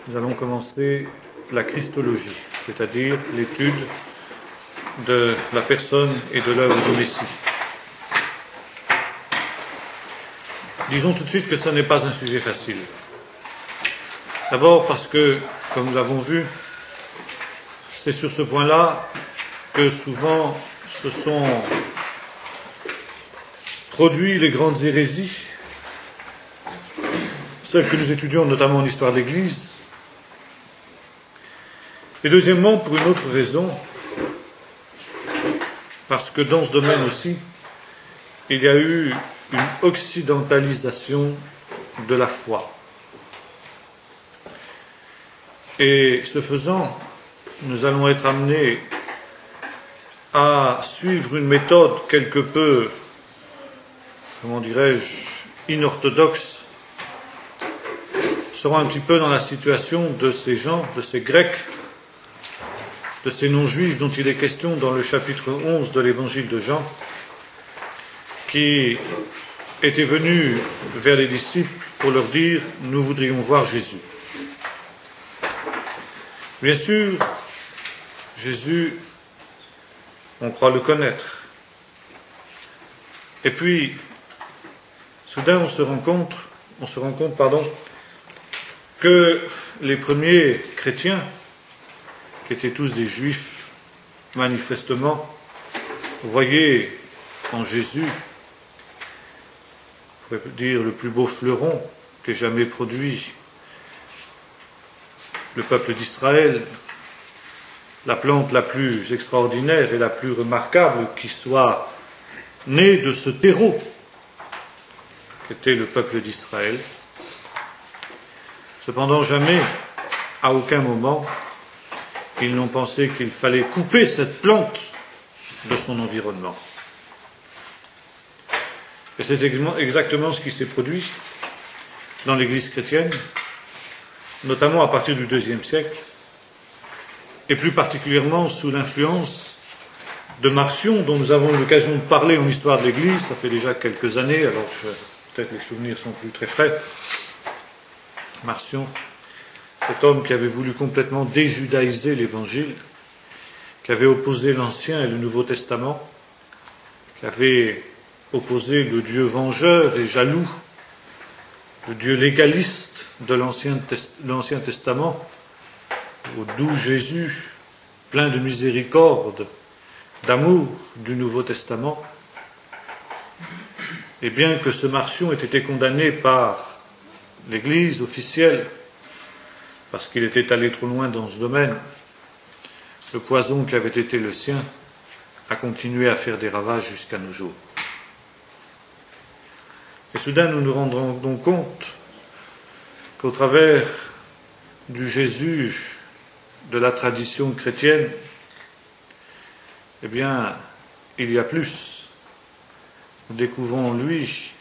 nous allons commencer la Christologie, c'est-à-dire l'étude de la personne et de l'œuvre du Messie. Disons tout de suite que ce n'est pas un sujet facile. D'abord parce que, comme nous l'avons vu, c'est sur ce point-là que souvent se sont produits les grandes hérésies, celles que nous étudions notamment en histoire de l'Église. Et deuxièmement, pour une autre raison, parce que dans ce domaine aussi, il y a eu une occidentalisation de la foi. Et ce faisant, nous allons être amenés à suivre une méthode quelque peu, comment dirais-je, inorthodoxe. Nous serons un petit peu dans la situation de ces gens, de ces Grecs, de ces non-juifs dont il est question dans le chapitre 11 de l'évangile de Jean, qui étaient venus vers les disciples pour leur dire « Nous voudrions voir Jésus ». Bien sûr, Jésus, on croit le connaître. Et puis, soudain, on se rend compte, que les premiers chrétiens, qui étaient tous des juifs, manifestement, voyaient en Jésus, on pourrait dire le plus beau fleuron qu'ait jamais produit le peuple d'Israël, la plante la plus extraordinaire et la plus remarquable qui soit née de ce terreau qu'était le peuple d'Israël. Cependant, jamais, à aucun moment, ils n'ont pensé qu'il fallait couper cette plante de son environnement. Et c'est exactement ce qui s'est produit dans l'Église chrétienne, notamment à partir du IIe siècle, et plus particulièrement sous l'influence de Marcion, dont nous avons eu l'occasion de parler en histoire de l'Église, ça fait déjà quelques années, alors peut-être les souvenirs sont plus très frais. Marcion, cet homme qui avait voulu complètement déjudaïser l'Évangile, qui avait opposé l'Ancien et le Nouveau Testament, qui avait opposé le Dieu vengeur et jaloux, le Dieu légaliste de l'Ancien Testament, au doux Jésus, plein de miséricorde, d'amour du Nouveau Testament. Et bien que ce Marcion ait été condamné par l'Église officielle, parce qu'il était allé trop loin dans ce domaine, le poison qui avait été le sien a continué à faire des ravages jusqu'à nos jours. Et soudain, nous nous rendrons donc compte qu'au travers du Jésus de la tradition chrétienne, eh bien, il y a plus. Nous découvrons en lui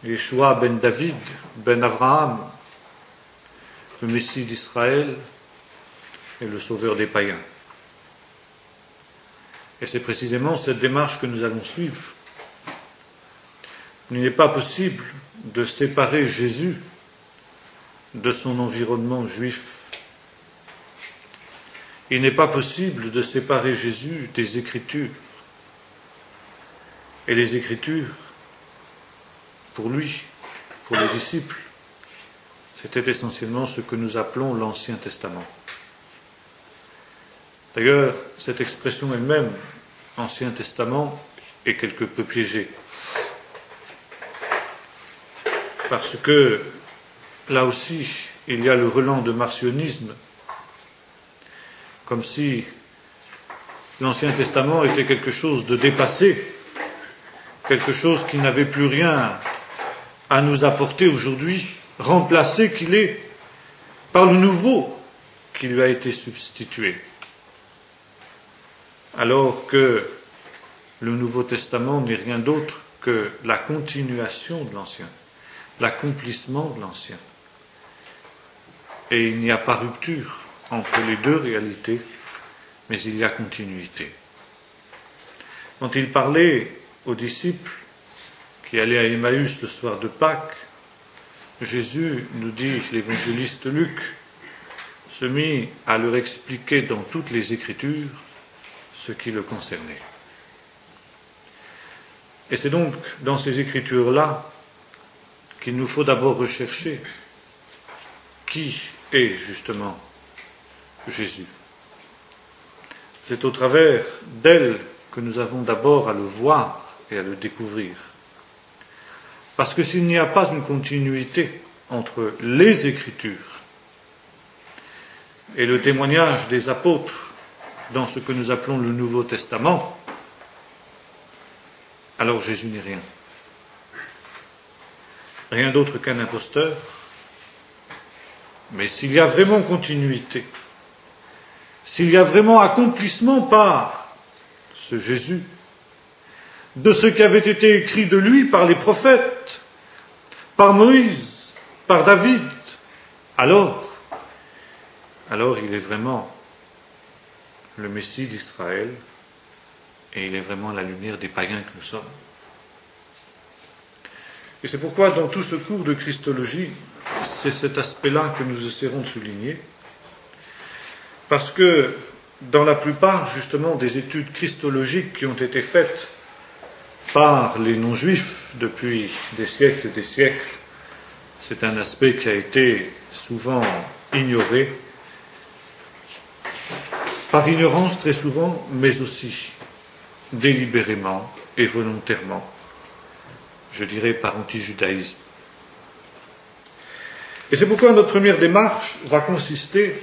Yeshua ben David, ben Abraham, le Messie d'Israël et le Sauveur des païens. Et c'est précisément cette démarche que nous allons suivre. Il n'est pas possible de séparer Jésus de son environnement juif. Il n'est pas possible de séparer Jésus des Écritures. Et les Écritures, pour lui, pour les disciples, c'était essentiellement ce que nous appelons l'Ancien Testament. D'ailleurs, cette expression elle-même, Ancien Testament, est quelque peu piégée. Parce que, là aussi, il y a le relent de marcionisme, comme si l'Ancien Testament était quelque chose de dépassé, quelque chose qui n'avait plus rien à nous apporter aujourd'hui, remplacé qu'il est par le Nouveau qui lui a été substitué. Alors que le Nouveau Testament n'est rien d'autre que la continuation de l'Ancien, l'accomplissement de l'Ancien. Et il n'y a pas rupture entre les deux réalités, mais il y a continuité. Quand il parlait aux disciples qui allaient à Emmaüs le soir de Pâques, Jésus, nous dit l'évangéliste Luc, se mit à leur expliquer dans toutes les Écritures ce qui le concernait. Et c'est donc dans ces Écritures-là qu'il nous faut d'abord rechercher qui est justement Jésus. C'est au travers d'elle que nous avons d'abord à le voir et à le découvrir. Parce que s'il n'y a pas une continuité entre les Écritures et le témoignage des apôtres dans ce que nous appelons le Nouveau Testament, alors Jésus n'est rien. Rien d'autre qu'un imposteur. Mais s'il y a vraiment continuité, s'il y a vraiment accomplissement par ce Jésus, de ce qui avait été écrit de lui par les prophètes, par Moïse, par David, alors il est vraiment le Messie d'Israël et il est vraiment la lumière des païens que nous sommes. Et c'est pourquoi dans tout ce cours de Christologie, c'est cet aspect-là que nous essaierons de souligner, parce que dans la plupart justement des études christologiques qui ont été faites par les non-juifs depuis des siècles et des siècles, c'est un aspect qui a été souvent ignoré, par ignorance très souvent, mais aussi délibérément et volontairement, je dirais par anti-judaïsme. Et c'est pourquoi notre première démarche va consister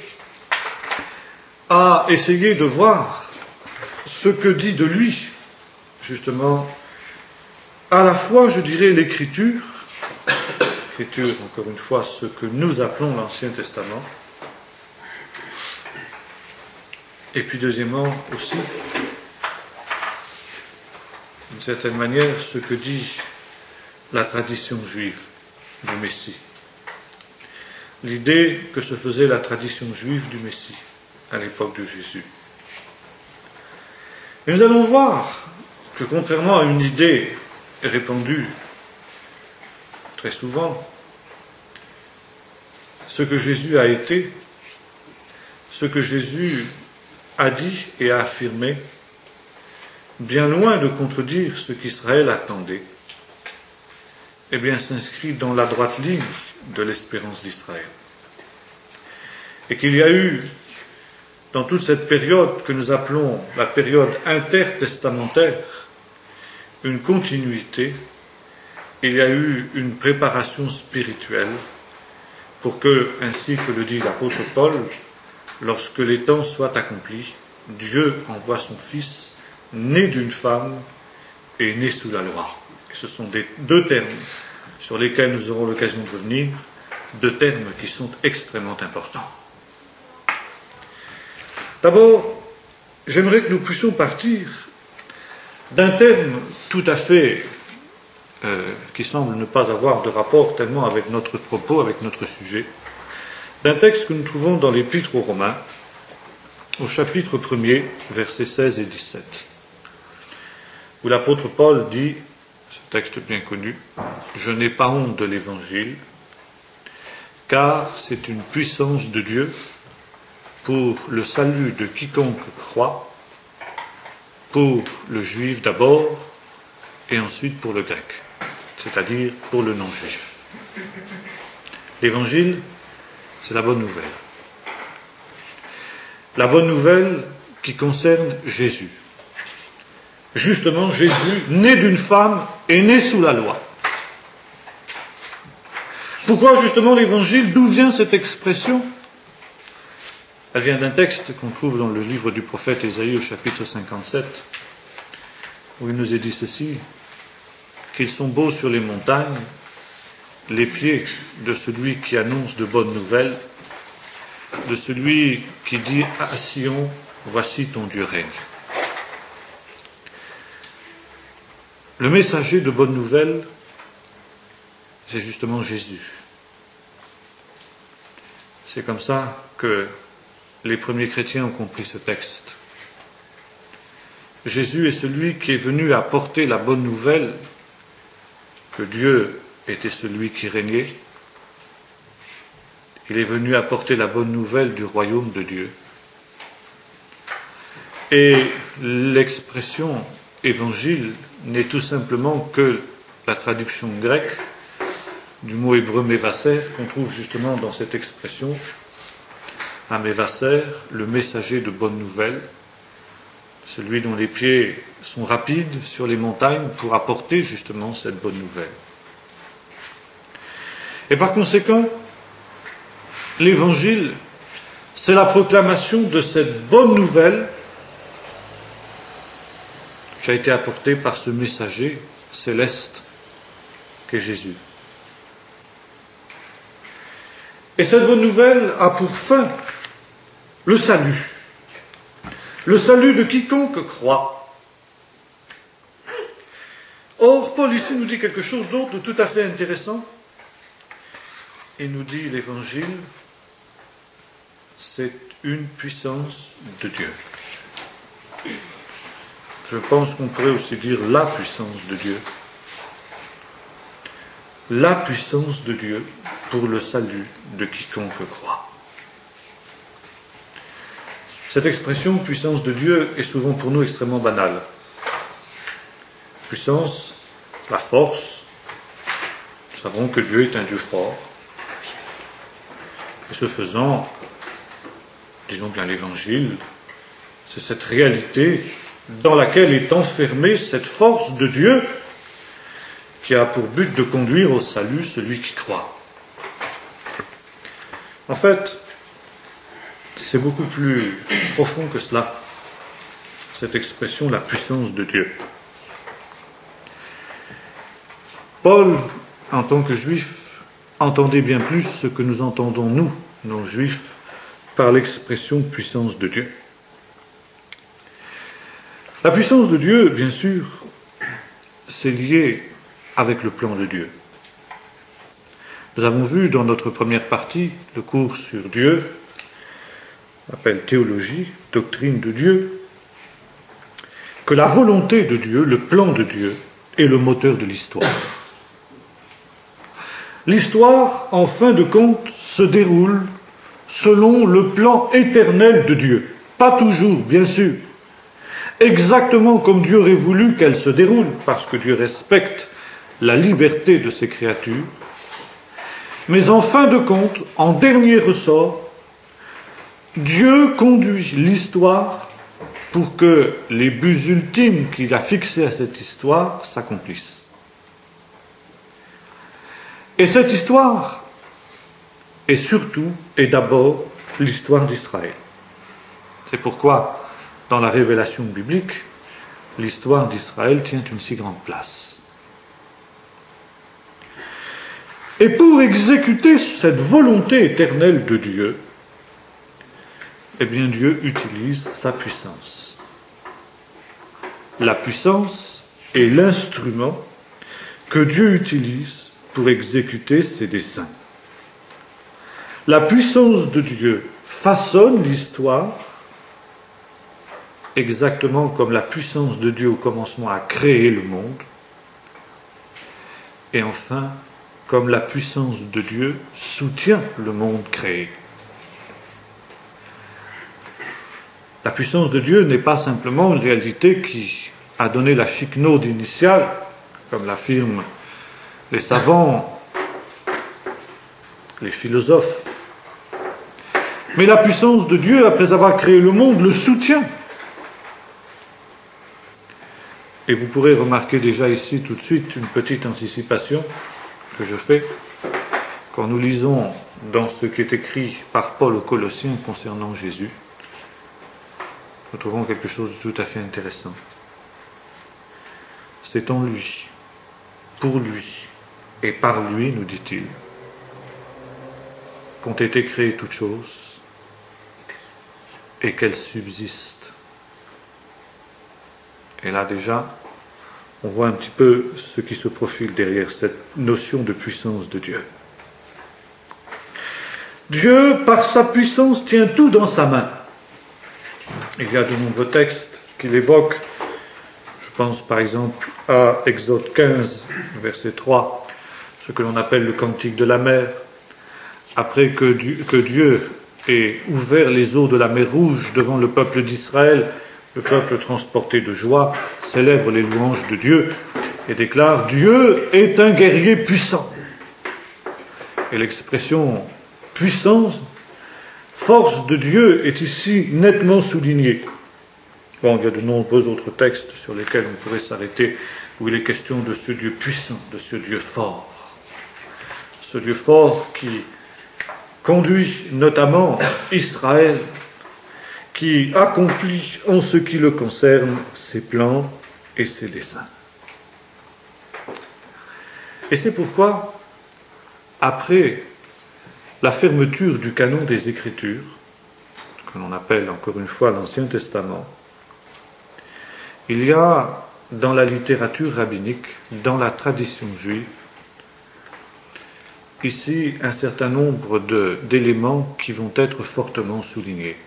à essayer de voir ce que dit de lui, justement, à la fois, je dirais, l'Écriture, encore une fois, ce que nous appelons l'Ancien Testament, et puis deuxièmement aussi, d'une certaine manière, ce que dit la tradition juive du Messie. L'idée que se faisait la tradition juive du Messie à l'époque de Jésus. Et nous allons voir que contrairement à une idée répandue très souvent, ce que Jésus a été, ce que Jésus a dit et a affirmé, bien loin de contredire ce qu'Israël attendait, eh bien s'inscrit dans la droite ligne de l'espérance d'Israël. Et qu'il y a eu, dans toute cette période que nous appelons la période intertestamentaire, une continuité, il y a eu une préparation spirituelle pour que, ainsi que le dit l'apôtre Paul, lorsque les temps soient accomplis, Dieu envoie son Fils, né d'une femme et né sous la loi. Et ce sont deux termes sur lesquels nous aurons l'occasion de revenir, deux termes qui sont extrêmement importants. D'abord, j'aimerais que nous puissions partir d'un terme tout à fait qui semble ne pas avoir de rapport tellement avec notre propos, avec notre sujet, d'un texte que nous trouvons dans l'Épître aux Romains, au chapitre 1er, versets 16 et 17, où l'apôtre Paul dit, ce texte bien connu, « Je n'ai pas honte de l'Évangile, car c'est une puissance de Dieu pour le salut de quiconque croit, pour le juif d'abord, et ensuite pour le grec, c'est-à-dire pour le non-juif. » L'Évangile, c'est la bonne nouvelle. La bonne nouvelle qui concerne Jésus. Justement, Jésus, né d'une femme, est né sous la loi. Pourquoi justement l'Évangile? D'où vient cette expression? Elle vient d'un texte qu'on trouve dans le livre du prophète Ésaïe au chapitre 57, où il nous est dit ceci, qu'ils sont beaux sur les montagnes, les pieds de celui qui annonce de bonnes nouvelles, de celui qui dit à Sion, voici ton Dieu règne. Le messager de bonnes nouvelles, c'est justement Jésus. C'est comme ça que les premiers chrétiens ont compris ce texte. Jésus est celui qui est venu apporter la bonne nouvelle que Dieu était celui qui régnait Il est venu apporter la bonne nouvelle du royaume de Dieu. Et l'expression évangile n'est tout simplement que la traduction grecque du mot hébreu mévaser, qu'on trouve justement dans cette expression, un mévaser, le messager de bonne nouvelle, celui dont les pieds sont rapides sur les montagnes pour apporter justement cette bonne nouvelle. Et par conséquent, l'évangile, c'est la proclamation de cette bonne nouvelle qui a été apportée par ce messager céleste qu'est Jésus. Et cette bonne nouvelle a pour fin le salut. Le salut de quiconque croit. Or, Paul ici nous dit quelque chose d'autre de tout à fait intéressant. Il nous dit l'évangile, c'est une puissance de Dieu. Je pense qu'on pourrait aussi dire la puissance de Dieu. La puissance de Dieu pour le salut de quiconque croit. Cette expression puissance de Dieu est souvent pour nous extrêmement banale. Puissance, la force. Nous savons que Dieu est un Dieu fort. Et ce faisant, disons bien l'évangile, c'est cette réalité dans laquelle est enfermée cette force de Dieu qui a pour but de conduire au salut celui qui croit. En fait, c'est beaucoup plus profond que cela, cette expression, la puissance de Dieu. Paul, en tant que juif, entendait bien plus ce que nous entendons, nous, non-juifs, par l'expression puissance de Dieu. La puissance de Dieu, bien sûr, c'est lié avec le plan de Dieu. Nous avons vu dans notre première partie, le cours sur Dieu, on appelle théologie, doctrine de Dieu, que la volonté de Dieu, le plan de Dieu, est le moteur de l'histoire. L'histoire, en fin de compte, se déroule selon le plan éternel de Dieu. Pas toujours, bien sûr. Exactement comme Dieu aurait voulu qu'elle se déroule, parce que Dieu respecte la liberté de ses créatures. Mais en fin de compte, en dernier ressort, Dieu conduit l'histoire pour que les buts ultimes qu'il a fixés à cette histoire s'accomplissent. Et cette histoire est surtout et d'abord l'histoire d'Israël. C'est pourquoi, dans la révélation biblique, l'histoire d'Israël tient une si grande place. Et pour exécuter cette volonté éternelle de Dieu, eh bien Dieu utilise sa puissance. La puissance est l'instrument que Dieu utilise pour exécuter ses desseins. La puissance de Dieu façonne l'histoire exactement comme la puissance de Dieu au commencement a créé le monde, et enfin, comme la puissance de Dieu soutient le monde créé. La puissance de Dieu n'est pas simplement une réalité qui a donné la chiquenaude initiale, comme l'affirment les savants, les philosophes. Mais la puissance de Dieu, après avoir créé le monde, le soutient. Et vous pourrez remarquer déjà ici tout de suite une petite anticipation que je fais quand nous lisons dans ce qui est écrit par Paul aux Colossiens concernant Jésus. Nous trouvons quelque chose de tout à fait intéressant. C'est en lui, pour lui et par lui, nous dit-il, qu'ont été créées toutes choses et qu'elles subsistent. Et là déjà, on voit un petit peu ce qui se profile derrière cette notion de puissance de Dieu. Dieu, par sa puissance, tient tout dans sa main. Il y a de nombreux textes qui l'évoquent. Je pense par exemple à Exode 15, verset 3, ce que l'on appelle le cantique de la mer, après que Dieu ait ouvert les eaux de la mer Rouge devant le peuple d'Israël, le peuple transporté de joie célèbre les louanges de Dieu et déclare « Dieu est un guerrier puissant ». Et l'expression « puissance », force de Dieu est ici nettement soulignée. Bon, il y a de nombreux autres textes sur lesquels on pourrait s'arrêter où il est question de ce Dieu puissant, de ce Dieu fort. Ce Dieu fort qui conduit notamment Israël, qui accomplit en ce qui le concerne ses plans et ses desseins. Et c'est pourquoi, après la fermeture du canon des Écritures, que l'on appelle encore une fois l'Ancien Testament, il y a dans la littérature rabbinique, dans la tradition juive, ici un certain nombre d'éléments qui vont être fortement soulignés,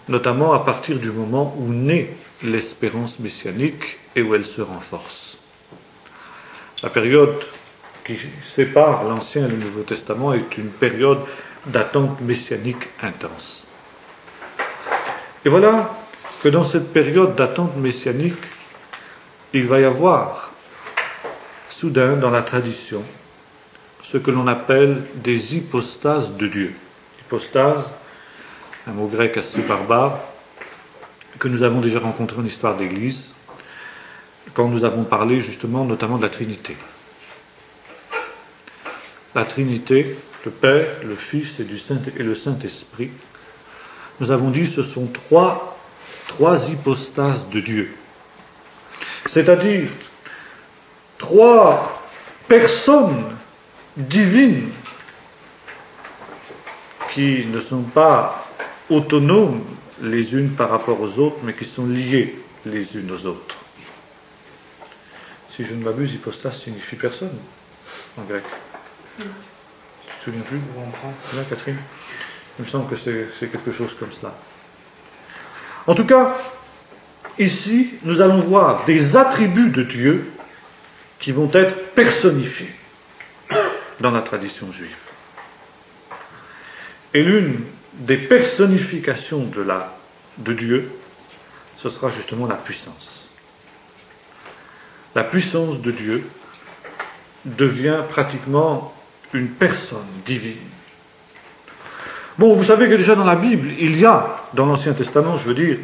notamment à partir du moment où naît l'espérance messianique et où elle se renforce. La période qui sépare l'Ancien et le Nouveau Testament est une période d'attente messianique intense. Et voilà que dans cette période d'attente messianique, il va y avoir soudain dans la tradition ce que l'on appelle des hypostases de Dieu. Hypostase, un mot grec assez barbare, que nous avons déjà rencontré en histoire d'Église, quand nous avons parlé justement notamment de la Trinité. La Trinité, le Père, le Fils et le Saint-Esprit, nous avons dit ce sont trois hypostases de Dieu. C'est-à-dire trois personnes divines qui ne sont pas autonomes les unes par rapport aux autres, mais qui sont liées les unes aux autres. Si je ne m'abuse, hypostase signifie personne en grec. Tu ne te souviens plus où on prend là, Catherine? Il me semble que c'est quelque chose comme cela. En tout cas, ici, nous allons voir des attributs de Dieu qui vont être personnifiés dans la tradition juive. Et l'une des personnifications de Dieu, ce sera justement la puissance. La puissance de Dieu devient pratiquement une personne divine. Bon, vous savez que déjà dans la Bible, il y a, dans l'Ancien Testament, je veux dire,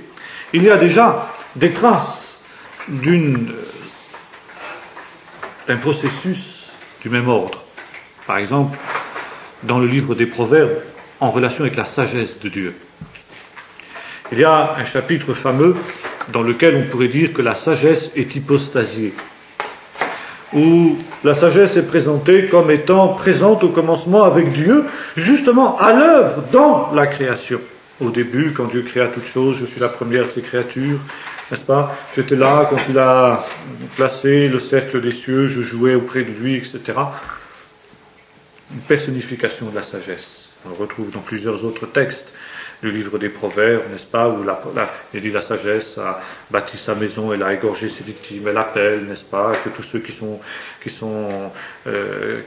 il y a déjà des traces d'un processus du même ordre. Par exemple, dans le livre des Proverbes, en relation avec la sagesse de Dieu. Il y a un chapitre fameux dans lequel on pourrait dire que la sagesse est hypostasiée, où la sagesse est présentée comme étant présente au commencement avec Dieu, justement à l'œuvre dans la création. Au début, quand Dieu créa toutes choses, je suis la première de ses créatures, n'est-ce pas? J'étais là quand il a placé le cercle des cieux, je jouais auprès de lui, etc. Une personnification de la sagesse. On le retrouve dans plusieurs autres textes du livre des Proverbes, n'est-ce pas, où il dit la sagesse a bâti sa maison, elle a égorgé ses victimes, elle appelle, n'est-ce pas, que tous ceux qui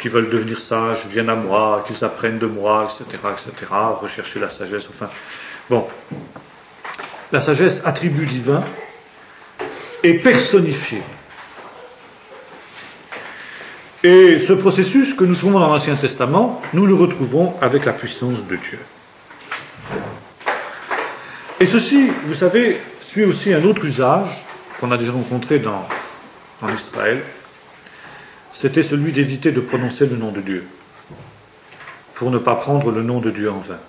veulent devenir sages viennent à moi, qu'ils apprennent de moi, etc., rechercher la sagesse, enfin. Bon. La sagesse, attribut divin, est personnifiée. Et ce processus que nous trouvons dans l'Ancien Testament, nous le retrouvons avec la puissance de Dieu. Et ceci, vous savez, suit aussi un autre usage qu'on a déjà rencontré en Israël. C'était celui d'éviter de prononcer le nom de Dieu, pour ne pas prendre le nom de Dieu en vain.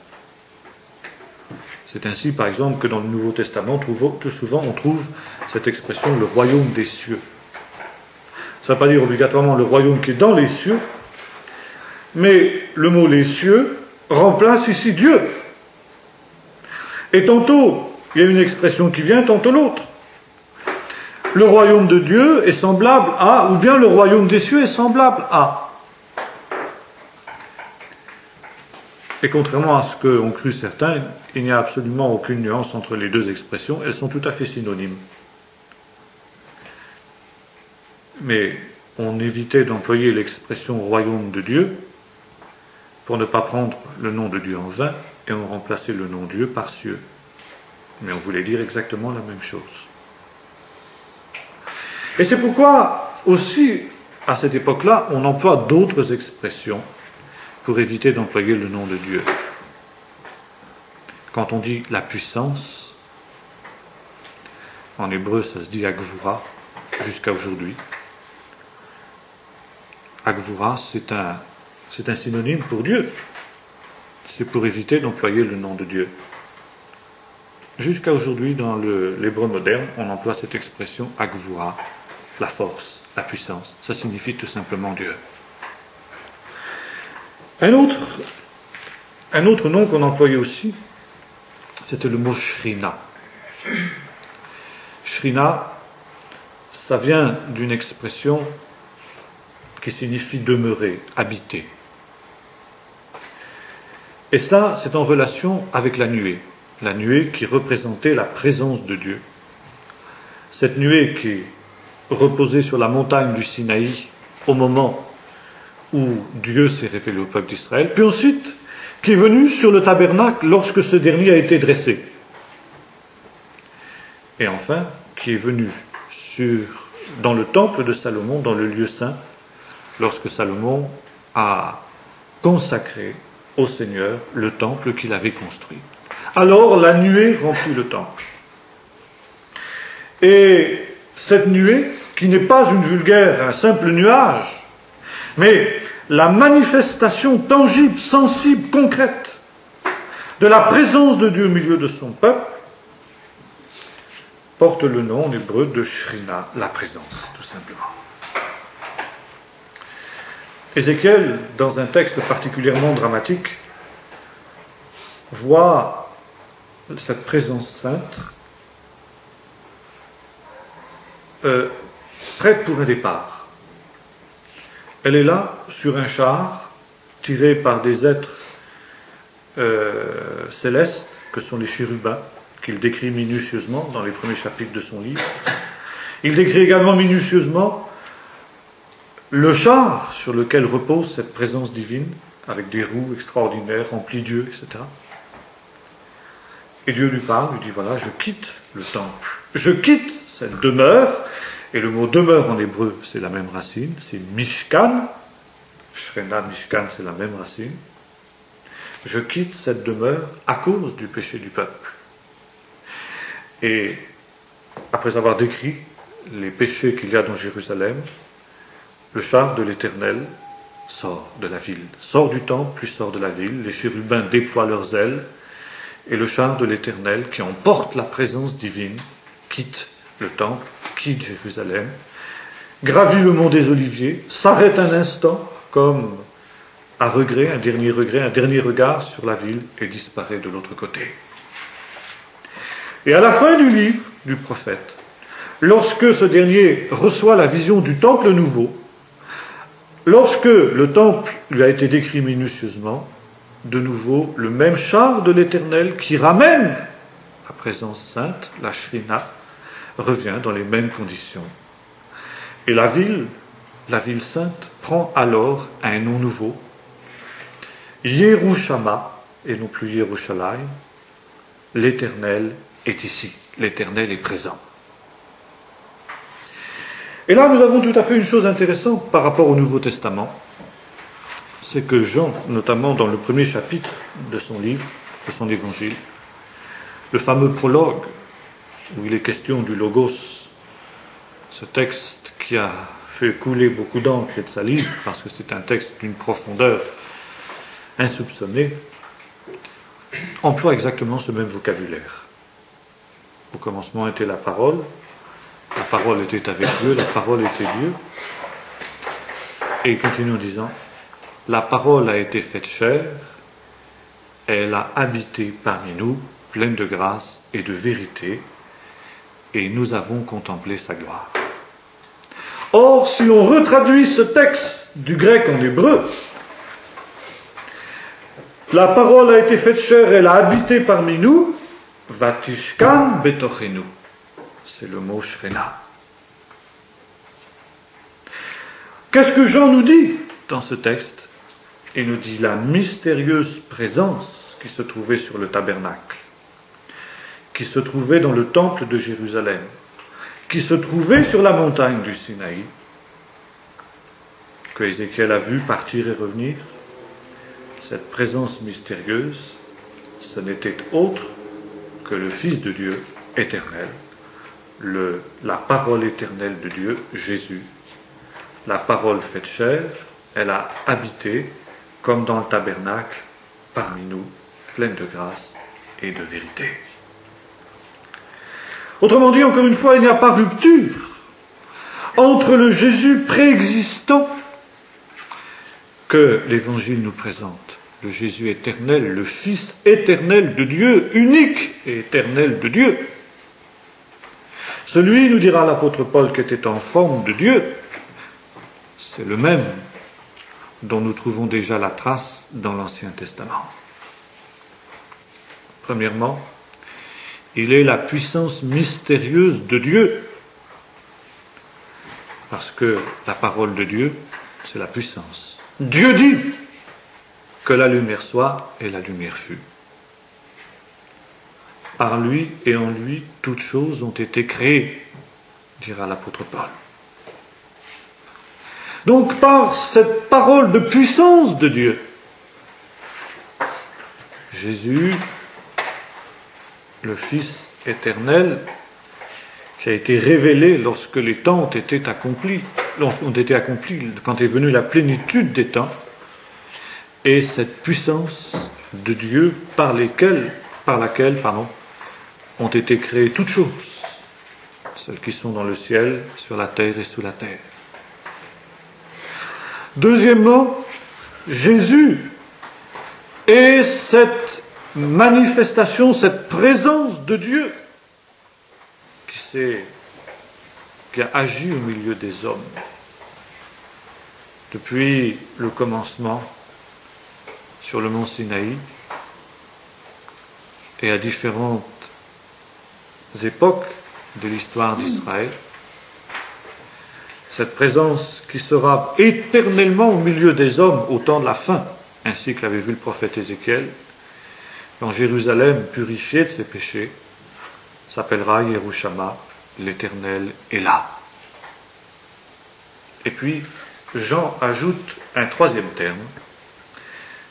C'est ainsi, par exemple, que dans le Nouveau Testament, tout souvent, on trouve cette expression « le royaume des cieux ». Ça ne veut pas dire obligatoirement le royaume qui est dans les cieux, mais le mot « les cieux » remplace ici Dieu. Et tantôt, il y a une expression qui vient, tantôt l'autre. Le royaume de Dieu est semblable à, ou bien le royaume des cieux est semblable à. Et contrairement à ce qu'ont cru certains, il n'y a absolument aucune nuance entre les deux expressions, elles sont tout à fait synonymes. Mais on évitait d'employer l'expression royaume de Dieu pour ne pas prendre le nom de Dieu en vain, et ont remplacé le nom Dieu par cieux. Mais on voulait dire exactement la même chose. Et c'est pourquoi aussi, à cette époque-là, on emploie d'autres expressions pour éviter d'employer le nom de Dieu. Quand on dit la puissance, en hébreu ça se dit Agvura, jusqu'à aujourd'hui. Agvura, c'est un synonyme pour Dieu. C'est pour éviter d'employer le nom de Dieu. Jusqu'à aujourd'hui, dans l'hébreu moderne, on emploie cette expression Agvura, la force, la puissance. Ça signifie tout simplement Dieu. Un autre nom qu'on employait aussi, c'était le mot Shrina. Shrina, ça vient d'une expression qui signifie demeurer, habiter. Et ça, c'est en relation avec la nuée qui représentait la présence de Dieu. Cette nuée qui reposait sur la montagne du Sinaï au moment où Dieu s'est révélé au peuple d'Israël, puis ensuite qui est venue sur le tabernacle lorsque ce dernier a été dressé. Et enfin, qui est venue dans le temple de Salomon, dans le lieu saint, lorsque Salomon a consacré au Seigneur le temple qu'il avait construit. Alors la nuée remplit le temple. Et cette nuée, qui n'est pas un simple nuage, mais la manifestation tangible, sensible, concrète de la présence de Dieu au milieu de son peuple, porte le nom en hébreu de Shrina, la présence, tout simplement. Ézéchiel, dans un texte particulièrement dramatique, voit cette présence sainte prête pour un départ. Elle est là, sur un char, tiré par des êtres célestes, que sont les chérubins, qu'il décrit minutieusement dans les premiers chapitres de son livre. Il décrit également minutieusement le char sur lequel repose cette présence divine, avec des roues extraordinaires, remplies d'yeux, etc. Et Dieu lui parle, lui dit, voilà, je quitte le temple, je quitte cette demeure, et le mot demeure en hébreu, c'est la même racine, c'est Mishkan, Shrena, Mishkan, c'est la même racine. Je quitte cette demeure à cause du péché du peuple. Et après avoir décrit les péchés qu'il y a dans Jérusalem, le char de l'Éternel sort de la ville, sort du temple, puis sort de la ville, les chérubins déploient leurs ailes, et le char de l'Éternel, qui emporte la présence divine, quitte le temple, quitte Jérusalem, gravit le mont des Oliviers, s'arrête un instant, comme à regret, un dernier regard sur la ville, et disparaît de l'autre côté. Et à la fin du livre du prophète, lorsque ce dernier reçoit la vision du temple nouveau, lorsque le temple lui a été décrit minutieusement, de nouveau, le même char de l'Éternel qui ramène la présence sainte, la Shrina, revient dans les mêmes conditions. Et la ville sainte, prend alors un nom nouveau, Yerushama, et non plus Yerushalayim, l'Éternel est ici, l'Éternel est présent. Et là, nous avons tout à fait une chose intéressante par rapport au Nouveau Testament, c'est que Jean, notamment dans le premier chapitre de son livre, de son évangile, le fameux prologue, où il est question du Logos, ce texte qui a fait couler beaucoup d'encre et de salive, parce que c'est un texte d'une profondeur insoupçonnée, emploie exactement ce même vocabulaire. Au commencement était la parole était avec Dieu, la parole était Dieu. Et il continue en disant, la parole a été faite chair, elle a habité parmi nous, pleine de grâce et de vérité, et nous avons contemplé sa gloire. Or, si l'on retraduit ce texte du grec en hébreu, la parole a été faite chair, elle a habité parmi nous, Vatishkan betochenu. C'est le mot Shrena. Qu'est-ce que Jean nous dit dans ce texte? il nous dit la mystérieuse présence qui se trouvait sur le tabernacle, qui se trouvait dans le temple de Jérusalem, qui se trouvait sur la montagne du Sinaï, que Ézéchiel a vu partir et revenir. Cette présence mystérieuse, ce n'était autre que le Fils de Dieu éternel, la parole éternelle de Dieu, Jésus. La parole faite chair, elle a habité, comme dans le tabernacle, parmi nous, pleine de grâce et de vérité. Autrement dit, encore une fois, il n'y a pas rupture entre le Jésus préexistant que l'Évangile nous présente, le Jésus éternel, le Fils éternel de Dieu, unique et éternel de Dieu. Celui, nous dira l'apôtre Paul, qui était en forme de Dieu, c'est le même dont nous trouvons déjà la trace dans l'Ancien Testament. Premièrement, il est la puissance mystérieuse de Dieu, parce que la parole de Dieu, c'est la puissance. Dieu dit que la lumière soit, et la lumière fut. Par lui et en lui, toutes choses ont été créées, dira l'apôtre Paul. Donc, par cette parole de puissance de Dieu, Jésus, le Fils éternel, qui a été révélé lorsque les temps ont été accomplis, quand est venue la plénitude des temps, et cette puissance de Dieu par laquelle ont été créées toutes choses, celles qui sont dans le ciel, sur la terre et sous la terre. Deuxièmement, Jésus est cette manifestation, cette présence de Dieu qui a agi au milieu des hommes depuis le commencement sur le mont Sinaï et à différentes époques de l'histoire d'Israël. Cette présence qui sera éternellement au milieu des hommes au temps de la fin, ainsi que l'avait vu le prophète Ézéchiel, quand Jérusalem, purifiée de ses péchés, s'appellera Yerushalma, l'Éternel est là. Et puis, Jean ajoute un troisième terme,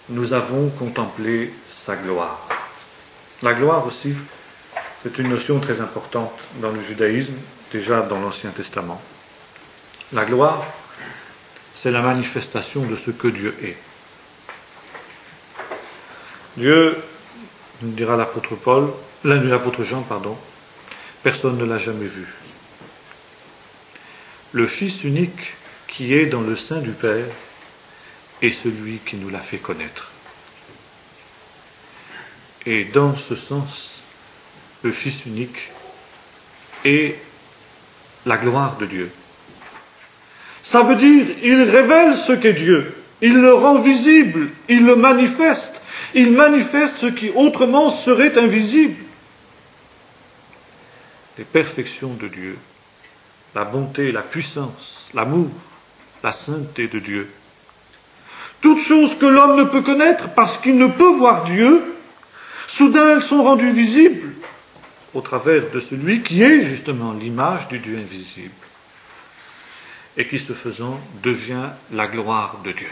nous avons contemplé sa gloire. La gloire aussi, c'est une notion très importante dans le judaïsme, déjà dans l'Ancien Testament. La gloire, c'est la manifestation de ce que Dieu est. Dieu, nous dira l'apôtre Jean, personne ne l'a jamais vu. Le Fils unique qui est dans le sein du Père est celui qui nous l'a fait connaître. Et dans ce sens, le Fils unique est la gloire de Dieu. Ça veut dire, il révèle ce qu'est Dieu, il le rend visible, il le manifeste, il manifeste ce qui autrement serait invisible. Les perfections de Dieu, la bonté, la puissance, l'amour, la sainteté de Dieu. Toutes choses que l'homme ne peut connaître parce qu'il ne peut voir Dieu, soudain elles sont rendues visibles au travers de celui qui est justement l'image du Dieu invisible et qui, ce faisant, devient la gloire de Dieu.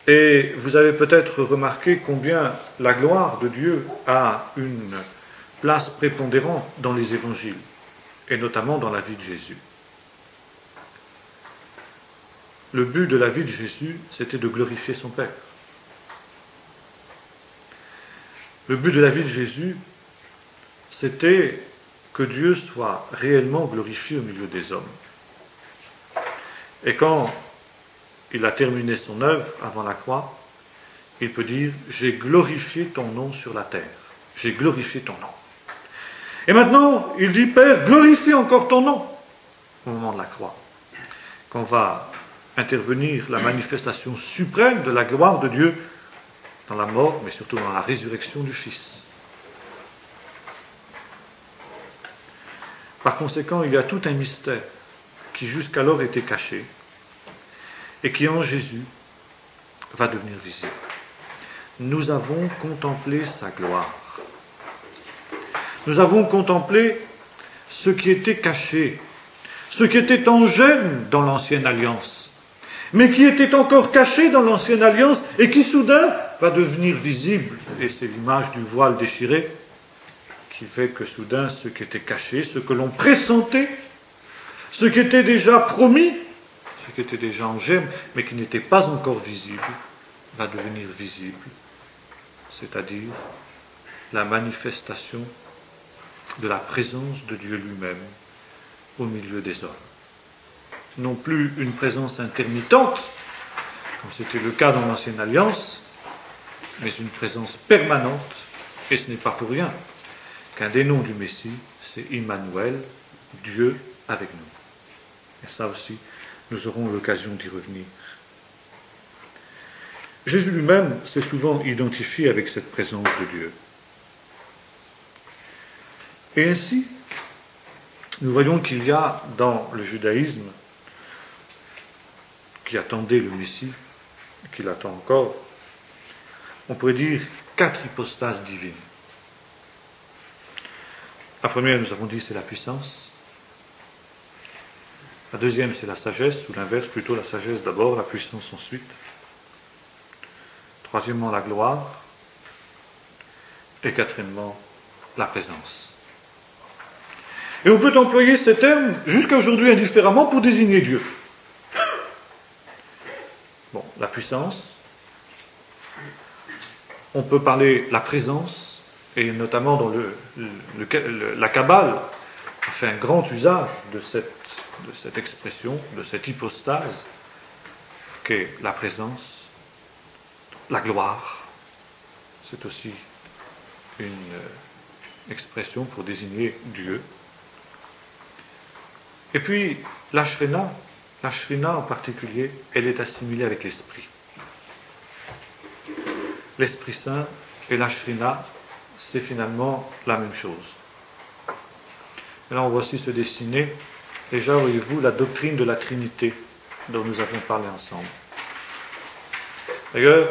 Et vous avez peut-être remarqué combien la gloire de Dieu a une place prépondérante dans les évangiles, et notamment dans la vie de Jésus. Le but de la vie de Jésus, c'était de glorifier son Père. Le but de la vie de Jésus, c'était que Dieu soit réellement glorifié au milieu des hommes. Et quand il a terminé son œuvre avant la croix, il peut dire « J'ai glorifié ton nom sur la terre. J'ai glorifié ton nom. » Et maintenant, il dit « Père, glorifie encore ton nom » au moment de la croix, quand va intervenir la manifestation suprême de la gloire de Dieu dans la mort, mais surtout dans la résurrection du Fils. Par conséquent, il y a tout un mystère qui jusqu'alors était caché et qui en Jésus va devenir visible. Nous avons contemplé sa gloire. Nous avons contemplé ce qui était caché, ce qui était en gemme dans l'ancienne alliance, mais qui était encore caché dans l'ancienne alliance et qui soudain va devenir visible. Et c'est l'image du voile déchiré qui fait que soudain ce qui était caché, ce que l'on pressentait, ce qui était déjà promis, ce qui était déjà en gemme, mais qui n'était pas encore visible, va devenir visible, c'est-à-dire la manifestation de la présence de Dieu lui-même au milieu des hommes. Non plus une présence intermittente, comme c'était le cas dans l'Ancienne Alliance, mais une présence permanente, et ce n'est pas pour rien qu'un des noms du Messie, c'est Immanuel, Dieu avec nous. Et ça aussi, nous aurons l'occasion d'y revenir. Jésus lui-même s'est souvent identifié avec cette présence de Dieu. Et ainsi, nous voyons qu'il y a dans le judaïsme, qui attendait le Messie, qui l'attend encore, on pourrait dire 4 hypostases divines. La première, nous avons dit, c'est la puissance. La deuxième, c'est la sagesse, ou l'inverse, plutôt la sagesse d'abord, la puissance ensuite. Troisièmement, la gloire. Et quatrièmement, la présence. Et on peut employer ces termes jusqu'à aujourd'hui indifféremment pour désigner Dieu. Bon, la puissance. On peut parler la présence, et notamment dans la Kabbale a fait un grand usage de cette expression, de cette hypostase, qu'est la présence, la gloire. C'est aussi une expression pour désigner Dieu. Et puis, la Shrina en particulier, elle est assimilée avec l'Esprit. L'Esprit Saint et la Shrina, c'est finalement la même chose. Et là, on voit aussi se dessiner, déjà, voyez-vous, la doctrine de la Trinité dont nous avons parlé ensemble. D'ailleurs,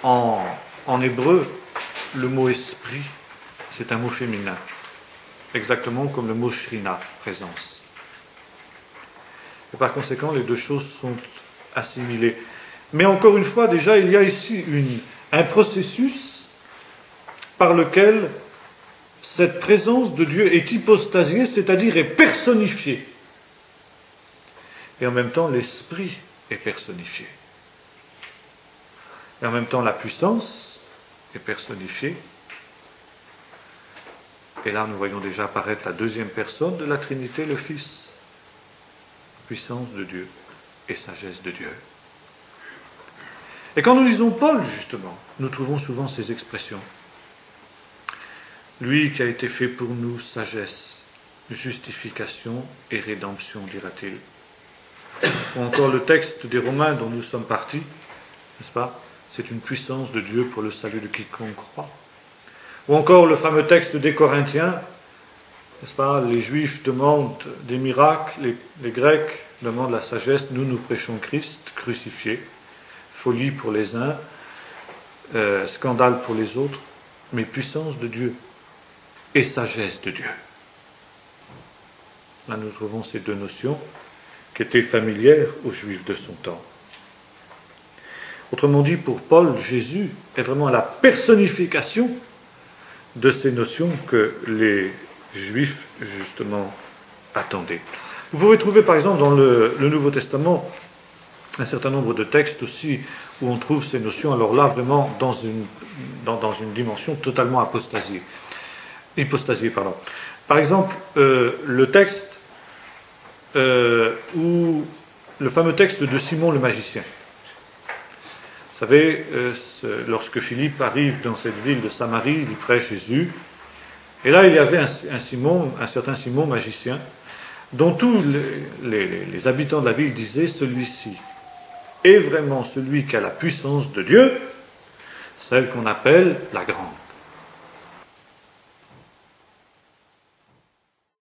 en hébreu, le mot esprit, c'est un mot féminin, exactement comme le mot Shrina, présence. Et par conséquent, les deux choses sont assimilées. Mais encore une fois, déjà, il y a ici un processus par lequel cette présence de Dieu est hypostasiée, c'est-à-dire est personnifiée. Et en même temps, l'Esprit est personnifié. Et en même temps, la puissance est personnifiée. Et là, nous voyons déjà apparaître la deuxième personne de la Trinité, le Fils. Puissance de Dieu et sagesse de Dieu. Et quand nous lisons Paul, justement, nous trouvons souvent ces expressions. Lui qui a été fait pour nous sagesse, justification et rédemption, dira-t-il. Ou encore le texte des Romains dont nous sommes partis, n'est-ce pas? C'est une puissance de Dieu pour le salut de quiconque croit. Ou encore le fameux texte des Corinthiens, n'est-ce pas? Les Juifs demandent des miracles, les Grecs demandent la sagesse, nous prêchons Christ crucifié. Folie pour les uns, scandale pour les autres, mais puissance de Dieu et sagesse de Dieu. Là, nous trouvons ces deux notions qui étaient familières aux Juifs de son temps. Autrement dit, pour Paul, Jésus est vraiment la personnification de ces notions que les Juifs, justement, attendaient. Vous pouvez trouver, par exemple, dans le Nouveau Testament, un certain nombre de textes aussi où on trouve ces notions, alors là, vraiment, dans une dimension totalement hypostasiée. Par exemple, le texte où le fameux texte de Simon le magicien. Vous savez, lorsque Philippe arrive dans cette ville de Samarie, il prêche Jésus, et là il y avait un certain Simon magicien, dont tous les habitants de la ville disaient, celui-ci est vraiment celui qui a la puissance de Dieu, celle qu'on appelle la grande.